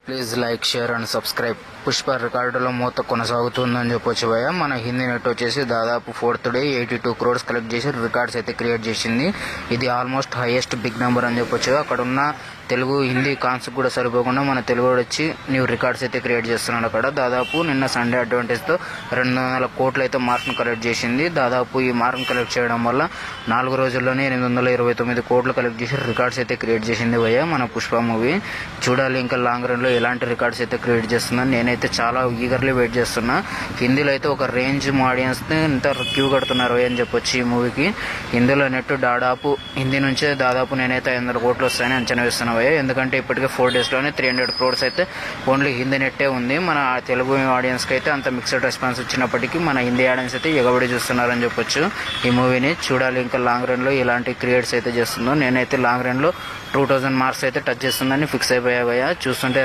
Please like, share and subscribe. Pushpa రికార్డులో మూత కొనసాగుతుందని చెప్పొచ్చు భయ్య. మన హిందీ నెట్ వచ్చేసి దాదాపు 4th డే 82 crores కలెక్ట్ చేసి రికార్డ్స్ అయితే క్రియేట్ చేసింది. ఇది ఆల్మోస్ట్ హైయెస్ట్ బిగ్ నెంబర్ అని చెప్పొచ్చు. అక్కడ ఉన్న తెలుగు హిందీ కాన్స్ కూడా సరిపోకుండా మన తెలుగు వచ్చి న్యూ రికార్డ్స్ అయితే క్రియేట్ చేస్తున్నాడు. అక్కడ దాదాపు నిన్న సండే అడ్వాంటేజ్తో 200 కోట్లు అయితే మార్క్ను కలెక్ట్ చేసింది. దాదాపు ఈ మార్క్ను కలెక్ట్ చేయడం వల్ల 4 రోజుల్లోనే 829 కోట్లు కలెక్ట్ చేసి రికార్డ్స్ అయితే క్రియేట్ చేసింది భయ్య మన పుష్ప మూవీ. చూడాలి ఇంకా లాంగ్ రన్లో ఎలాంటి రికార్డ్స్ అయితే క్రియేట్ చేస్తుందని నేనైతే చాలా ఈగర్లీ వెయిట్ చేస్తున్నా. హిందీలో అయితే ఒక రేంజ్ ఆడియన్స్ని ఇంత క్యూ కడుతున్నారు అని చెప్పొచ్చు ఈ మూవీకి. హిందీలో నెట్ దాదాపు హిందీ నుంచే దాదాపు నేనైతే 500 కోట్లు వస్తాయని అంచనా వేస్తున్నా భయ్య. ఎందుకంటే ఇప్పటికే 4 డేస్లోనే 300 crores అయితే ఓన్లీ హిందీ నెట్టే ఉంది. మన తెలుగు ఆడియన్స్కి అయితే అంత మిక్స్డ్ రెస్పాన్స్ వచ్చినప్పటికీ మన హిందీ ఆడియన్స్ అయితే ఎగబడి చూస్తున్నారని చెప్పొచ్చు ఈ మూవీని. చూడాలి ఇంకా లాంగ్ రన్లో ఎలాంటి క్రియేట్స్ అయితే చేస్తుందో. నేనైతే లాంగ్ రన్లో 2000 మార్క్స్ అయితే టచ్ చేస్తుందని ఫిక్స్ అయిపోయా భయ్య. చూస్తుంటే